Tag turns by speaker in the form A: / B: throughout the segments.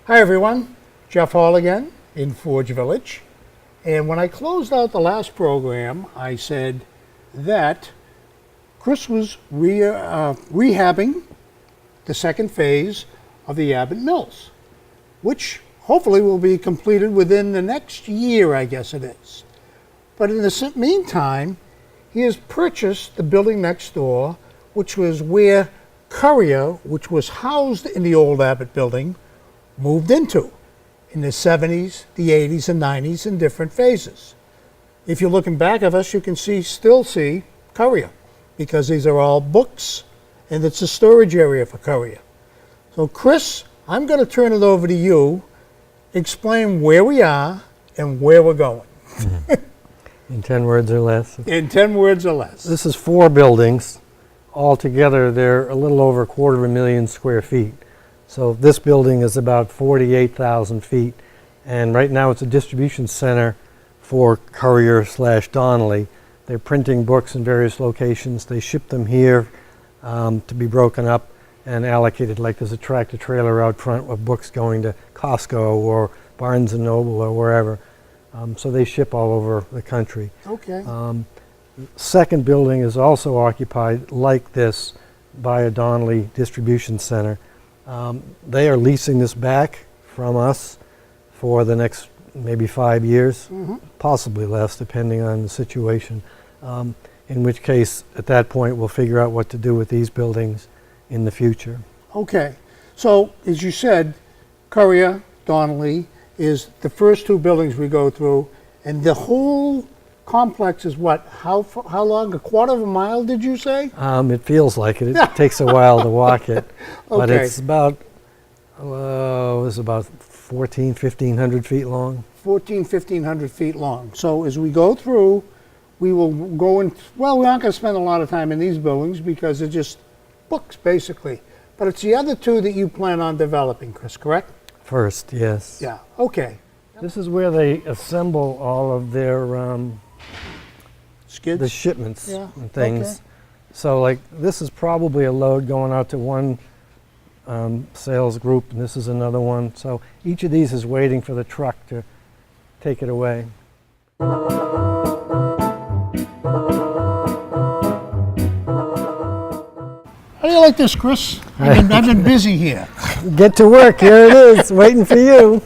A: Hi everyone, Geoff Hall again in Forge Village. And when I closed out the last program, I said that Chris was rehabbing the second phase of the Abbott Mills, which hopefully will be completed within the next year, I guess it is. But in the meantime, he has purchased the building next door, which was where Courier, which was housed in the old Abbott building, moved into in the 70s, the 80s, and 90s in different phases. If you're looking back of us, you can still see Courier, because these are all books, and it's a storage area for Courier. So Chris, I'm going to turn it over to you. Explain where we are and where we're going.
B: In 10 words or less.
A: In 10 words or less.
B: This is 4 buildings. Altogether, they're a little over 250,000 square feet. So this building is about 48,000 feet, and right now it's a distribution center for Courier/Donnelly. They're printing books in various locations. They ship them here to be broken up and allocated, like there's a tractor trailer out front with books going to Costco or Barnes & Noble or wherever. So they ship all over the country.
A: Okay.
B: Second building is also occupied like this by a Donnelly distribution center. They are leasing this back from us for the next maybe 5 years, possibly less, depending on the situation. In which case, at that point, we'll figure out what to do with these buildings in the future.
A: Okay. So, as you said, Courier, Donnelly is the first 2 buildings we go through, and the whole complex is what? How long? A quarter of a mile, did you say?
B: It feels like it. It takes a while to walk it. But
A: Okay.
B: it's about, it's about 1,500 feet long.
A: 1,500 feet long. So as we go through, we will go in, well, we're not going to spend a lot of time in these buildings because they're just books, basically. But it's the other 2 that you plan on developing, Chris, correct?
B: First, yes.
A: Yeah, okay.
B: This is where they assemble all of their
A: Skids?
B: the shipments
A: Yeah,
B: and things.
A: okay.
B: So like this is probably a load going out to one sales group, and this is another one. So each of these is waiting for the truck to take it away.
A: How do you like this, Chris? I've been busy here.
B: Get to work, here it is, waiting for you.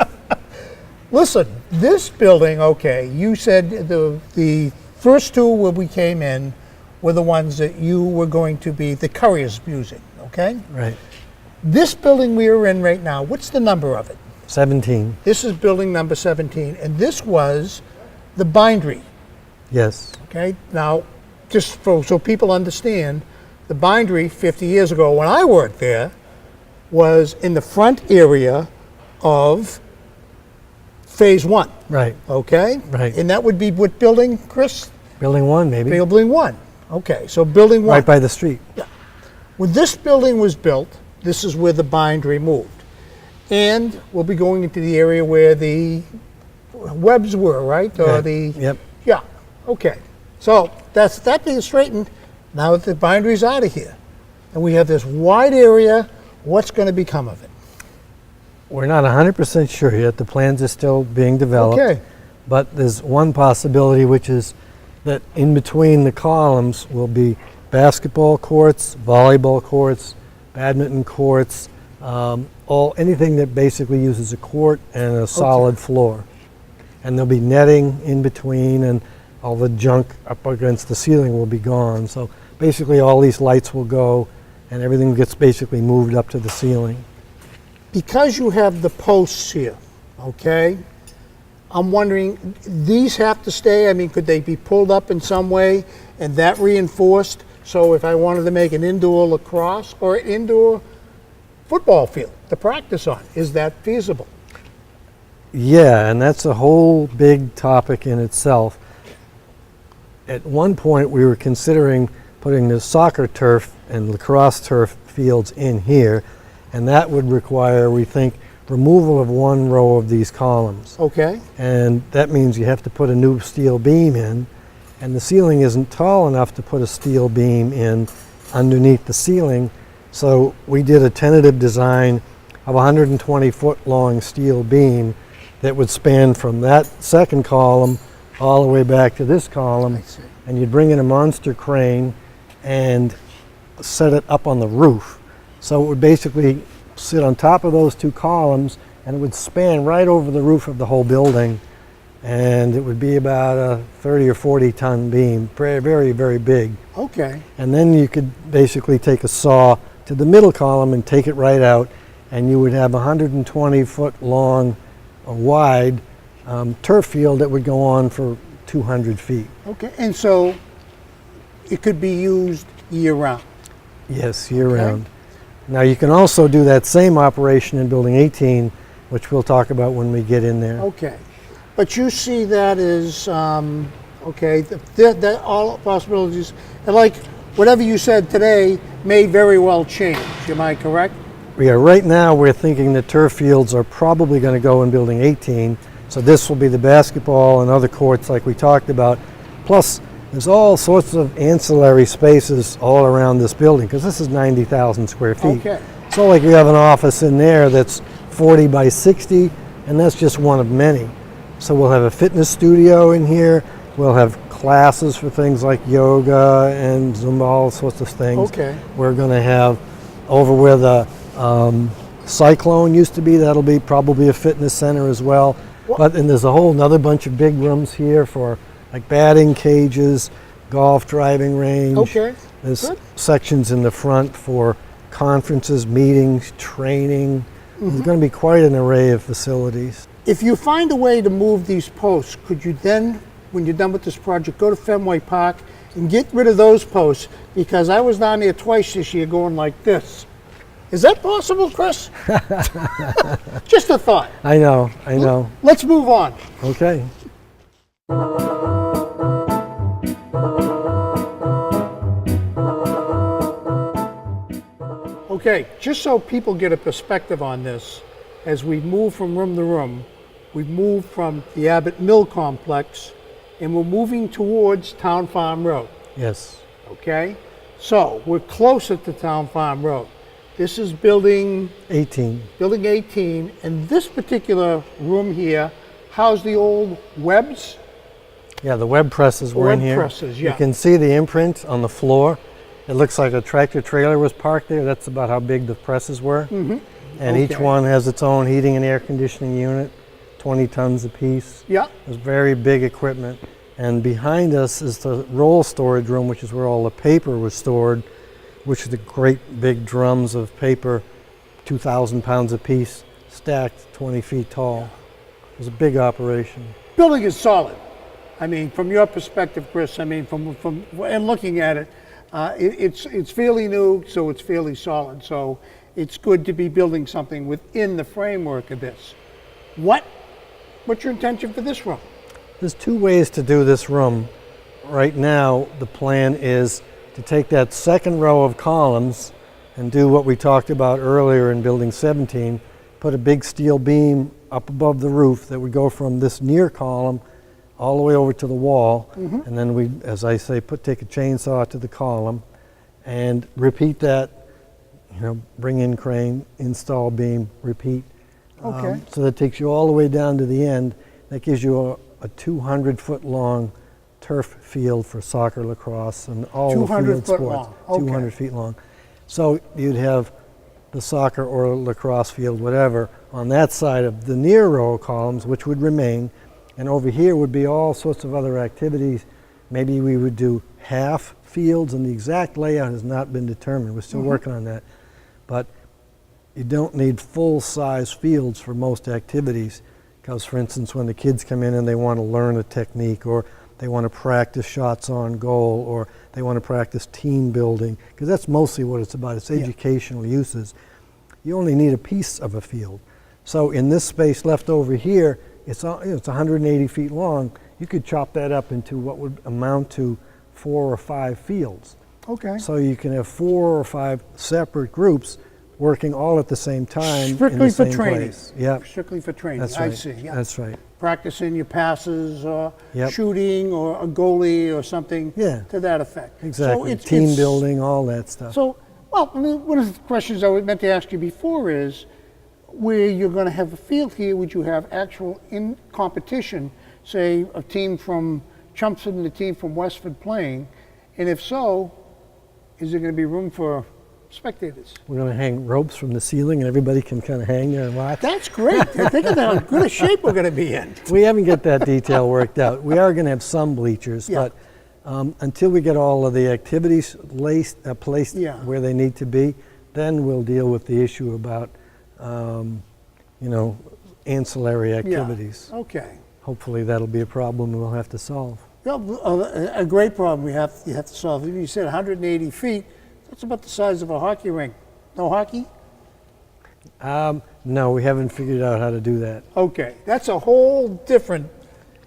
A: Listen, this building, okay, you said the first 2 where we came in were the ones that you were going to be the Courier's using, okay?
B: Right.
A: This building we are in right now, what's the number of it?
B: 17.
A: This is building number 17, and this was the bindery,
B: Yes.
A: okay? Now, just so people understand, the bindery 50 years ago when I worked there was in the front area of phase 1,
B: Right.
A: okay?
B: Right.
A: And that would be what building, Chris?
B: Building 1, maybe.
A: Building 1. Okay, so building 1.
B: Right by the street.
A: When this building was built, this is where the bindery moved. And we'll be going into the area where the webs were, right? Or
B: Right.
A: the
B: Yep.
A: Yeah. Okay. So that being straightened, now that the bindery's out of here, and we have this wide area, what's going to become of it?
B: We're not 100% sure yet. The plans are still being developed.
A: Okay.
B: But there's one possibility, which is that in between the columns will be basketball courts, volleyball courts, badminton courts, anything that basically uses a court and a solid floor. And there'll be netting in between, and all the junk up against the ceiling will be gone. So basically all these lights will go, and everything gets basically moved up to the ceiling.
A: Because you have the posts here, okay, I'm wondering, these have to stay? I mean, could they be pulled up in some way and that reinforced? So if I wanted to make an indoor lacrosse or an indoor football field to practice on, is that feasible?
B: Yeah, and that's a whole big topic in itself. At one point, we were considering putting the soccer turf and lacrosse turf fields in here, and that would require, we think, removal of one row of these columns.
A: Okay.
B: And that means you have to put a new steel beam in, and the ceiling isn't tall enough to put a steel beam in underneath the ceiling. So we did a tentative design of a 120-foot long steel beam that would span from that second column all the way back to this column.
A: I see.
B: And you'd bring in a monster crane and set it up on the roof. So it would basically sit on top of those two columns, and it would span right over the roof of the whole building. And it would be about a 30 or 40 ton beam, very, very, very big.
A: Okay.
B: And then you could basically take a saw to the middle column and take it right out, and you would have a 120-foot long, wide turf field that would go on for 200 feet.
A: Okay. And so it could be used year-round?
B: Yes, year-round. Now you can also do that same operation in Building 18, which we'll talk about when we get in there.
A: Okay. But you see that as, okay, that all possibilities, and like whatever you said today may very well change. Am I correct?
B: Yeah, right now we're thinking the turf fields are probably going to go in Building 18. So this will be the basketball and other courts like we talked about. Plus, there's all sorts of ancillary spaces all around this building, because this is 90,000 square feet.
A: Okay.
B: So like you have an office in there that's 40 by 60, and that's just one of many. So we'll have a fitness studio in here. We'll have classes for things like yoga and Zumba, all sorts of things.
A: Okay.
B: We're going to have over where the Cyclone used to be, that'll be probably a fitness center as well. And there's a whole another bunch of big rooms here for like batting cages, golf driving range.
A: Okay.
B: There's
A: Good.
B: sections in the front for conferences, meetings, training. There's going to be quite an array of facilities.
A: If you find a way to move these posts, could you then, when you're done with this project, go to Fenway Park and get rid of those posts? Because I was down there twice this year going like this. Is that possible, Chris? Just a thought.
B: I know.
A: Let's move on.
B: Okay.
A: Okay, just so people get a perspective on this, as we move from room to room, we've moved from the Abbott Mill complex and we're moving towards Town Farm Road.
B: Yes.
A: Okay? So we're closer to Town Farm Road. This is building
B: 18.
A: Building 18, and this particular room here housed the old Webb's.
B: Yeah, the web presses were in
A: Web
B: here.
A: presses, yeah.
B: You can see the imprint on the floor. It looks like a tractor trailer was parked there. That's about how big the presses were.
A: Mm-hmm.
B: And each
A: Okay.
B: one has its own heating and air conditioning unit, 20 tons apiece.
A: Yeah.
B: It's very big equipment. And behind us is the roll storage room, which is where all the paper was stored, which is the great big drums of paper, 2,000 pounds apiece, stacked 20 feet tall. It was a big operation.
A: Building is solid. I mean, from your perspective, Chris, I mean, from and looking at it, it's fairly new, so it's fairly solid. So it's good to be building something within the framework of this. What's your intention for this room?
B: There's two ways to do this room. Right now, the plan is to take that second row of columns and do what we talked about earlier in Building 17, put a big steel beam up above the roof that would go from this near column all the way over to the wall, and then we, as I say, take a chainsaw to the column and repeat that, bring in crane, install beam, repeat.
A: Okay.
B: So that takes you all the way down to the end. That gives you a 200-foot long turf field for soccer, lacrosse, and all the
A: 200
B: field
A: foot
B: sports.
A: long. Okay.
B: 200 feet long. So you'd have the soccer or lacrosse field, whatever, on that side of the near row of columns, which would remain. And over here would be all sorts of other activities. Maybe we would do half fields, and the exact layout has not been determined. We're still working on that. But you don't need full-size fields for most activities, Because, for instance, when the kids come in and they want to learn a technique, or they want to practice shots on goal, or they want to practice team building, because that's mostly what it's about. It's educational uses. You only need a piece of a field. So in this space left over here, it's 180 feet long. You could chop that up into what would amount to 4 or 5 fields.
A: Okay.
B: So you can have 4 or 5 separate groups working all at the same time
A: Strictly
B: in the
A: for
B: same
A: training.
B: place. Yeah,
A: Strictly for training.
B: that's right.
A: I see. Yeah.
B: That's right.
A: Practicing your passes, or
B: Yep.
A: shooting, or a goalie, or something
B: Yeah.
A: to that effect.
B: Exactly.
A: So
B: Team building, all that stuff.
A: So, well, I mean, one of the questions I meant to ask you before is, where you're going to have a field here, would you have actual in competition, say a team from Chelmsford and a team from Westford playing, and if so, is there going to be room for spectators?
B: We're going to hang ropes from the ceiling, and everybody can kind of hang there and watch.
A: That's great. Think of how good a shape we're going to be in.
B: We haven't got that detail worked out. We are going to have some bleachers,
A: Yeah.
B: but until we get all of the activities placed
A: Yeah.
B: where they need to be, then we'll deal with the issue about, ancillary activities.
A: Yeah. Okay.
B: Hopefully that'll be a problem we'll have to solve.
A: Yeah, a great problem you have to solve. You said 180 feet. That's about the size of a hockey rink. No hockey?
B: No, we haven't figured out how to do that.
A: Okay, that's a whole different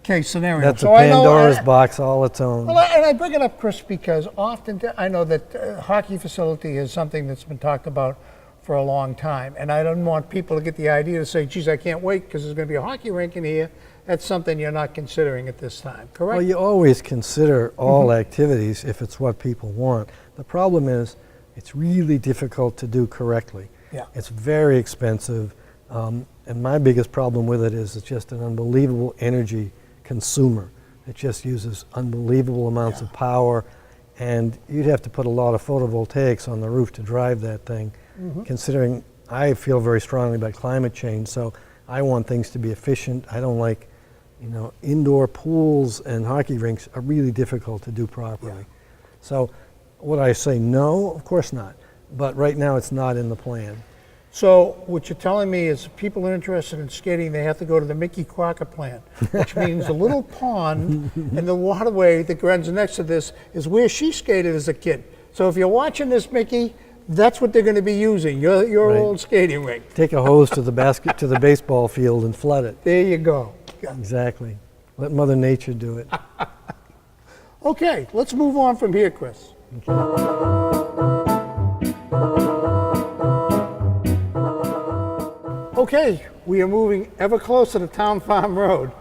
A: case scenario.
B: That's
A: So
B: a
A: I know-
B: Pandora's box all its own.
A: Well, and I bring it up, Chris, because often I know that hockey facility is something that's been talked about for a long time, and I don't want people to get the idea to say, geez, I can't wait because there's going to be a hockey rink in here. That's something you're not considering at this time, correct?
B: Well, you always consider all activities if it's what people want. The problem is it's really difficult to do correctly.
A: Yeah.
B: It's very expensive, and my biggest problem with it is it's just an unbelievable energy consumer. It just uses unbelievable amounts of power, and you'd have to put a lot of photovoltaics on the roof to drive that thing, considering I feel very strongly about climate change, so I want things to be efficient. I don't like, indoor pools and hockey rinks are really difficult to do properly.
A: Yeah.
B: So would I say no? Of course not. But right now it's not in the plan.
A: So what you're telling me is if people are interested in skating, they have to go to the Mickey Crocker plant, which means a little pond and the waterway that runs next to this is where she skated as a kid. So if you're watching this, Mickey, that's what they're going to be using, your
B: Right.
A: old skating rink.
B: Take a hose to the baseball field and flood it.
A: There you go. Yeah.
B: Exactly. Let Mother Nature do it.
A: Okay, let's move on from here, Chris. Okay, we are moving ever closer to Town Farm Road.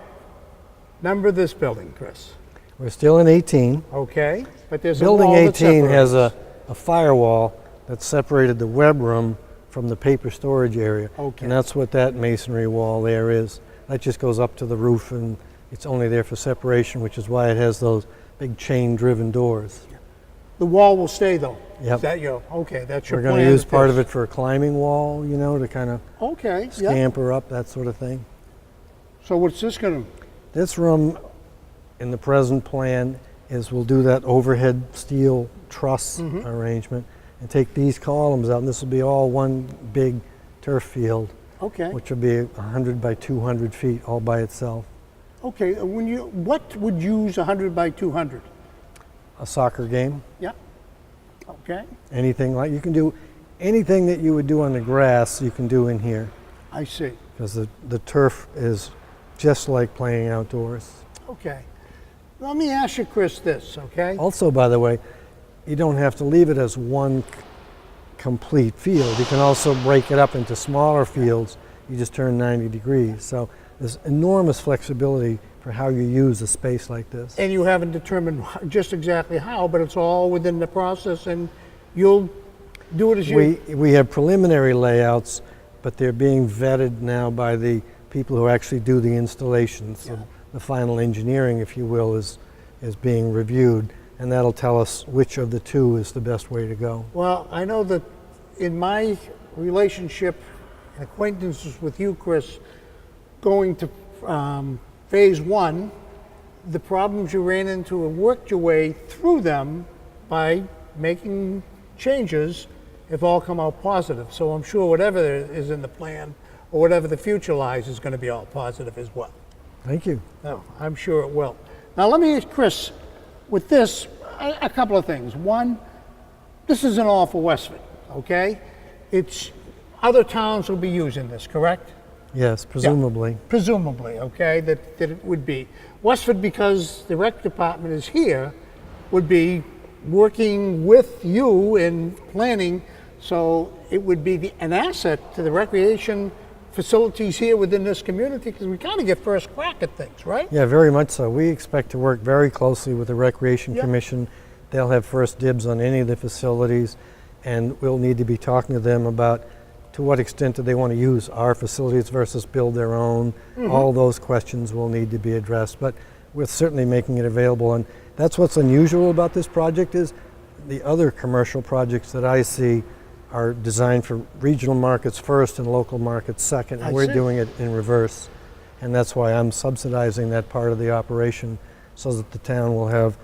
A: Number this building, Chris.
B: We're still in 18.
A: Okay, but there's
B: Building
A: a wall that
B: 18 has
A: separates.
B: a firewall that separated the web room from the paper storage area.
A: Okay.
B: And that's what that masonry wall there is. That just goes up to the roof, and it's only there for separation, which is why it has those big chain-driven doors.
A: The wall will stay though.
B: Yep.
A: Is that your, okay, that's your
B: We're
A: plan.
B: going to use
A: with
B: part of
A: this.
B: it for a climbing wall, to kind of
A: Okay, yeah.
B: scamper up, that sort of thing.
A: So what's this gonna,
B: This room in the present plan is we'll do that overhead steel truss arrangement and take these columns out, and this will be all one big turf field,
A: okay,
B: which will be 100 by 200 feet all by itself.
A: okay, what would use 100 by 200?
B: A soccer game,
A: Yeah, okay,
B: anything like, you can do anything that you would do on the grass, you can do in here,
A: I see,
B: because the turf is just like playing outdoors.
A: okay. Let me ask you, Chris, this, okay?
B: Also, by the way, you don't have to leave it as one complete field. You can also break it up into smaller fields. You just turn 90 degrees. So there's enormous flexibility for how you use a space like this.
A: And you haven't determined just exactly how, but it's all within the process and you'll do it as you...
B: We have preliminary layouts, but they're being vetted now by the people who actually do the installations. So the final engineering, if you will, is being reviewed, and that'll tell us which of the two is the best way to go.
A: Well, I know that in my relationship and acquaintances with you, Chris, going to phase one, the problems you ran into and worked your way through them by making changes have all come out positive. So I'm sure whatever is in the plan or whatever the future lies is going to be all positive as well.
B: Thank you.
A: No, I'm sure it will. Now let me ask Chris, with this, a couple of things. One, this isn't all for Westford, okay? It's, other towns will be using this, correct?
B: Yes, presumably.
A: Yeah, presumably, okay, that it would be. Westford, because the rec department is here, would be working with you in planning, so it would be an asset to the recreation facilities here within this community, because we kind of get first crack at things, right?
B: Yeah, very much so. We expect to work very closely with the Recreation
A: Yep.
B: Commission. They'll have first dibs on any of the facilities, and we'll need to be talking to them about to what extent do they want to use our facilities versus build their own. All those questions will need to be addressed, but we're certainly making it available. And that's what's unusual about this project is the other commercial projects that I see are designed for regional markets first and local markets second,
A: I
B: and we're
A: see.
B: doing it in reverse. And that's why I'm subsidizing that part of the operation so that the town will have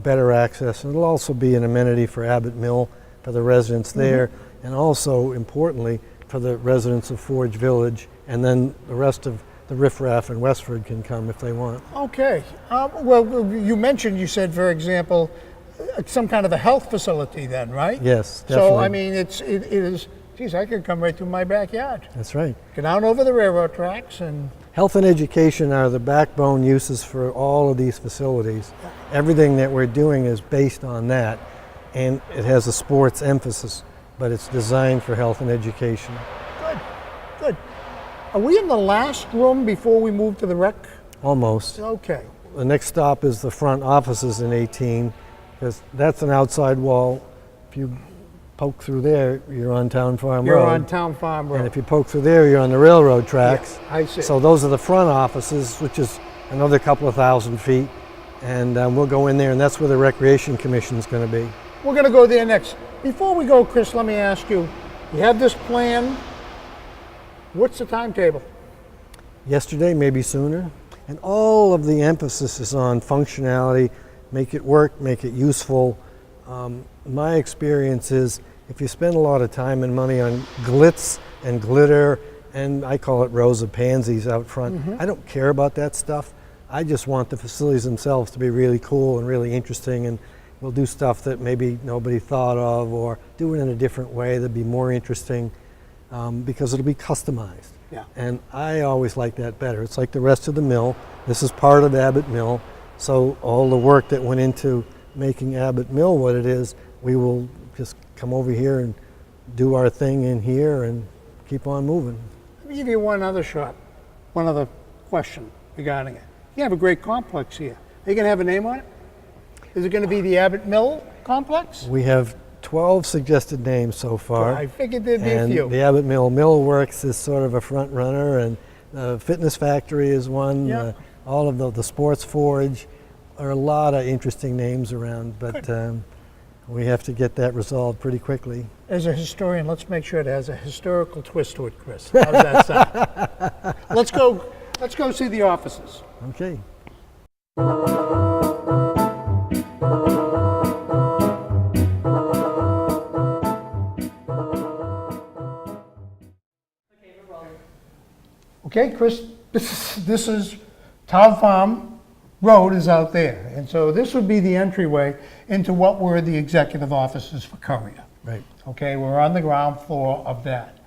B: better access. And it'll also be an amenity for Abbott Mill, for the residents there, and also, importantly, for the residents of Forge Village, and then the rest of the riffraff in Westford can come if they want.
A: Okay. Well, you said, for example, some kind of a health facility then, right?
B: Yes, definitely.
A: So, I mean, it is, geez, I could come right through my backyard.
B: That's right.
A: Get out over the railroad tracks and,
B: Health and education are the backbone uses for all of these facilities. Everything that we're doing is based on that, and it has a sports emphasis, but it's designed for health and education.
A: good, good. Are we in the last room before we move to the rec?
B: Almost.
A: Okay.
B: The next stop is the front offices in 18, because that's an outside wall. If you poke through there, you're on Town Farm
A: You're
B: Road.
A: on Town Farm Road.
B: And if you poke through there, you're on the railroad tracks.
A: Yeah, I see.
B: So those are the front offices, which is another couple of thousand feet. And we'll go in there, and that's where the Recreation Commission is going to be.
A: We're going to go there next. Before we go, Chris, let me ask you, you have this plan. What's the timetable?
B: Yesterday, maybe sooner. And all of the emphasis is on functionality, make it work, make it useful. My experience is if you spend a lot of time and money on glitz and glitter, and I call it rows of pansies out front, I don't care about that stuff. I just want the facilities themselves to be really cool and really interesting, and we'll do stuff that maybe nobody thought of, or do it in a different way that'd be more interesting, because it'll be customized.
A: Yeah.
B: And I always like that better. It's like the rest of the mill. This is part of Abbott Mill, so all the work that went into making Abbott Mill what it is, we will just come over here and do our thing in here and keep on moving.
A: Let me give you one other question regarding it. You have a great complex here. Are you going to have a name on it? Is it going to be the Abbott Mill Complex?
B: We have 12 suggested names so far.
A: I figured there'd be a
B: and
A: few.
B: the Abbott Mill Millworks is sort of a front runner, and Fitness Factory is one.
A: Yeah.
B: All of the Sports Forge are a lot of interesting names around, but we have to get that resolved pretty quickly.
A: As a historian, let's make sure it has a historical twist to it, Chris. How's that sound? Let's go see the offices.
B: Okay.
A: Okay, Chris, this is Town Farm Road is out there. And so this would be the entryway into what were the executive offices for Courier.
B: Right.
A: Okay, we're on the ground floor of that.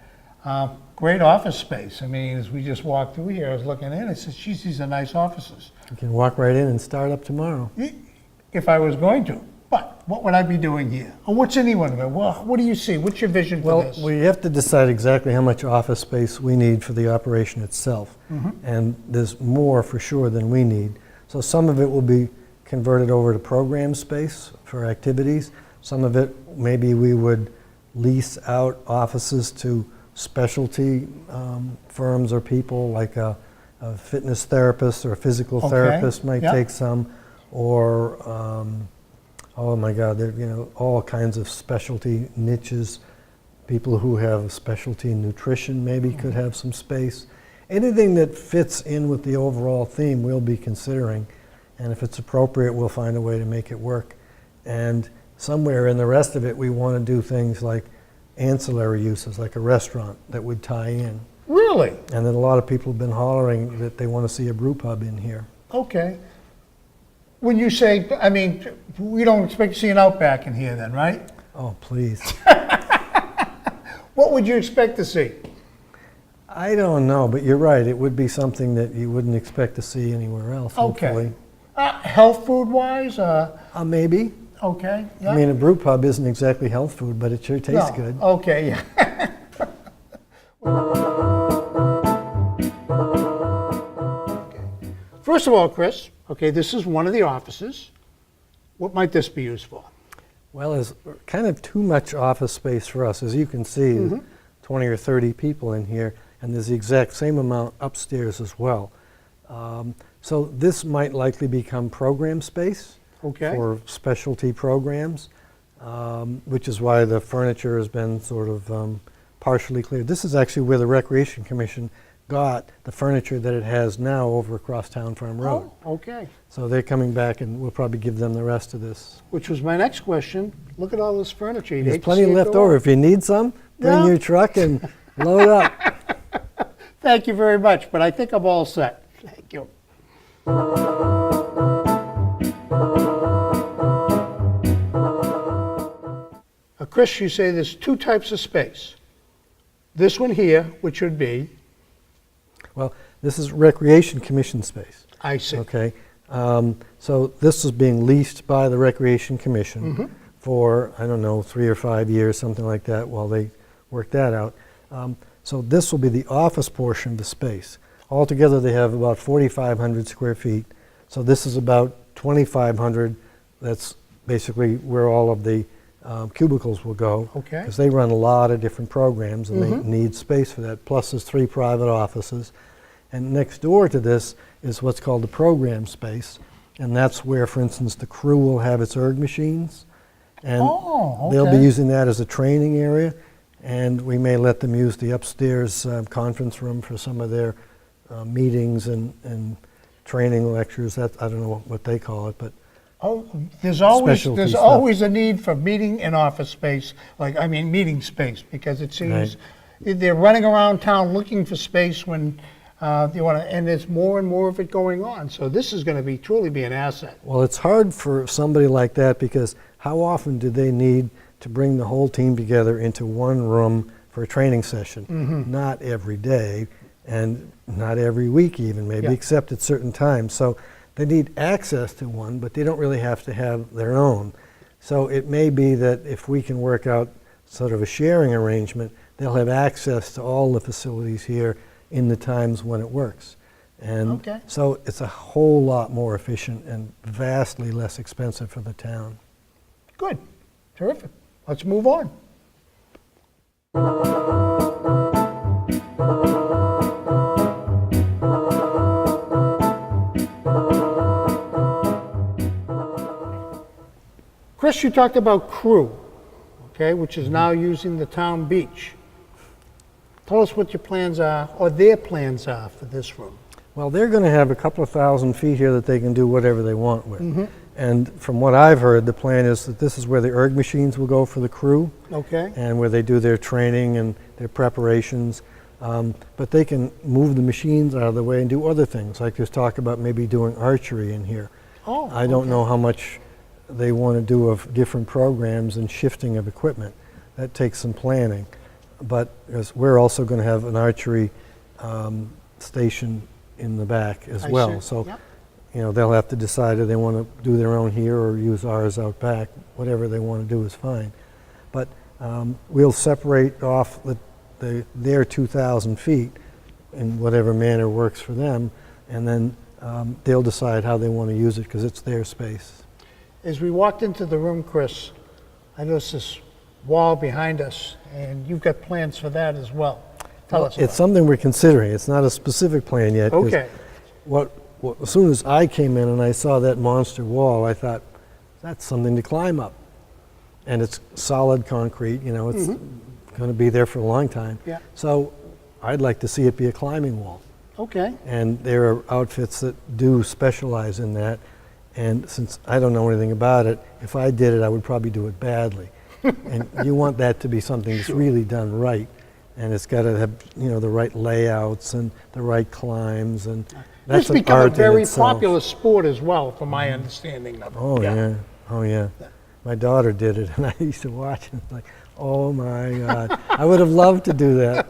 A: Great office space. I mean, as we just walked through here, I was looking in, I said, geez, these are nice offices.
B: You can walk right in and start up tomorrow.
A: If I was going to. But what would I be doing here? Or what's anyone doing? Well, what do you see? What's your vision for
B: Well,
A: this?
B: we have to decide exactly how much office space we need for the operation itself. And there's more for sure than we need. So some of it will be converted over to program space for activities. Some of it, maybe we would lease out offices to specialty firms or people, like a fitness therapist or a physical therapist might take some, or oh my God, there all kinds of specialty niches. People who have specialty nutrition maybe could have some space. Anything that fits in with the overall theme we'll be considering, and if it's appropriate, we'll find a way to make it work. And somewhere in the rest of it, we want to do things like ancillary uses, like a restaurant that would tie in.
A: Really?
B: And then a lot of people have been hollering that they want to see a brew pub in here.
A: Okay. When you say, I mean, we don't expect to see an Outback in here then, right?
B: Oh, please.
A: What would you expect to see?
B: I don't know, but you're right. It would be something that you wouldn't expect to see anywhere else,
A: Okay.
B: hopefully.
A: Health food-wise?
B: Maybe.
A: Okay. Yeah.
B: I mean, a brew pub isn't exactly health food, but it sure tastes
A: No.
B: good.
A: Okay, yeah. First of all, Chris, okay, this is one of the offices. What might this be used for?
B: Well, it's kind of too much office space for us. As you can see, 20 or 30 people in here, and there's the exact same amount upstairs as well. So this might likely become program space
A: Okay.
B: for specialty programs, which is why the furniture has been sort of partially cleared. This is actually where the Recreation Commission got the furniture that it has now over across Town Farm Road.
A: Oh, okay.
B: So they're coming back, and we'll probably give them the rest of this.
A: Which was my next question. Look at all this furniture. You'd
B: There's
A: hate to
B: plenty
A: see it
B: left
A: go
B: over.
A: up.
B: If you need some, bring
A: Yeah.
B: your truck and load up.
A: Thank you very much, but I think I'm all set. Thank you. Chris, you say there's two types of space. This one here, which would be,
B: Well, this is Recreation Commission space,
A: I see.
B: okay? So this is being leased by the Recreation Commission for, I don't know, 3 or 5 years, something like that, while they work that out. So this will be the office portion of the space. Altogether, they have about 4,500 square feet. So this is about 2,500. That's basically where all of the cubicles will go.
A: Okay.
B: Because they run a lot of different programs, and they need space for that. Plus, there's 3 private offices. And next door to this is what's called the program space. And that's where, for instance, the crew will have its erg machines. And
A: Oh,
B: they'll be
A: okay.
B: using that as a training area. And we may let them use the upstairs conference room for some of their meetings and training lectures. That, I don't know what they call it, but
A: Oh, there's
B: Specialty stuff.
A: always a need for meeting and office space, meeting space, because it seems they're running around town looking for space when you want to, and there's more and more of it going on. So this is going to truly be an asset.
B: well, it's hard for somebody like that because how often do they need to bring the whole team together into one room for a training session? Not every day, and not every week even, maybe,
A: Yeah.
B: except at certain times. So they need access to one, but they don't really have to have their own. So it may be that if we can work out sort of a sharing arrangement, they'll have access to all the facilities here in the times when it works. And
A: Okay.
B: so it's a whole lot more efficient and vastly less expensive for the town.
A: Good, terrific. Let's move on. Chris, you talked about crew, okay, which is now using the town beach. Tell us what your plans are, or their plans are for this room.
B: Well, they're going to have a couple of thousand feet here that they can do whatever they want with. And from what I've heard, the plan is that this is where the erg machines will go for the crew,
A: Okay,
B: and where they do their training and their preparations. But they can move the machines out of the way and do other things, like there's talk about maybe doing archery in here.
A: oh,
B: I don't
A: okay.
B: know how much they want to do of different programs and shifting of equipment. That takes some planning. But we're also going to have an archery station in the back as
A: I
B: well.
A: see.
B: So,
A: Yep.
B: you know, they'll have to decide if they want to do their own here or use ours out back. Whatever they want to do is fine. But we'll separate off their 2,000 feet in whatever manner works for them, and then they'll decide how they want to use it because it's their space.
A: As we walked into the room, Chris, I noticed this wall behind us, and you've got plans for that as well. Tell us about
B: It's something we're considering. It's not a specific plan yet. 'cause
A: Okay.
B: As soon as I came in and I saw that monster wall, I thought, that's something to climb up. And it's solid concrete, you know, it's going to be there for a long time.
A: Yeah.
B: So I'd like to see it be a climbing wall.
A: Okay.
B: And there are outfits that do specialize in that. And since I don't know anything about it, if I did it, I would probably do it badly. And you want that to be something that's really done right. and it's got to have, you know, the right layouts and the right climbs, and that's
A: It's
B: an
A: become a
B: art in
A: very
B: itself.
A: popular sport as well, from my understanding of it.
B: Oh yeah. Oh yeah. My daughter did it, and I used to watch it. Like, oh my God, I would have loved to do that.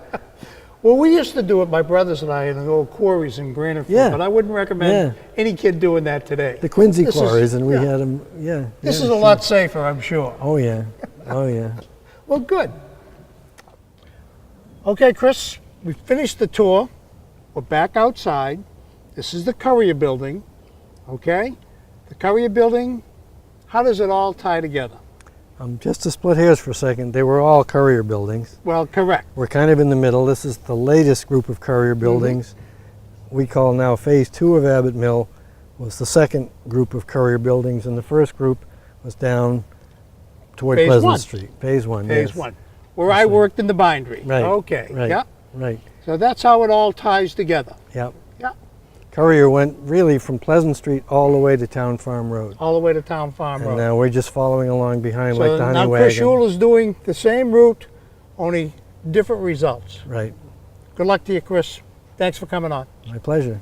A: Well, we used to do it, my brothers and I, in the old quarries in Granite,
B: Yeah.
A: but I wouldn't recommend any kid doing that today.
B: The Quincy
A: This is-
B: quarries, and we
A: yeah.
B: had them. Yeah.
A: This
B: yeah,
A: is a
B: sure.
A: lot safer, I'm sure.
B: Oh yeah. Oh yeah.
A: Well, good. Okay, Chris, we finished the tour. We're back outside. This is the Courier building, okay? The Courier building, how does it all tie together?
B: Just to split hairs for a second, they were all Courier buildings.
A: Well, correct.
B: We're kind of in the middle. This is the latest group of Courier buildings. We call now Phase 2 of Abbott Mill was the second group of Courier buildings, and the first group was down toward
A: Phase
B: Pleasant
A: 1.
B: Street. Phase 1,
A: Phase
B: yes.
A: 1, where I worked in the bindery.
B: Right.
A: Okay,
B: Right.
A: yeah.
B: Right.
A: So that's how it all ties together.
B: Yep.
A: Yeah.
B: Courier went really from Pleasant Street all the way to Town Farm Road.
A: All the way to Town Farm
B: And
A: Road.
B: now we're just following along behind like
A: So
B: the honey
A: now
B: wagon.
A: Chris Yule is doing the same route, only different results.
B: Right.
A: Good luck to you, Chris. Thanks for coming on.
B: My pleasure.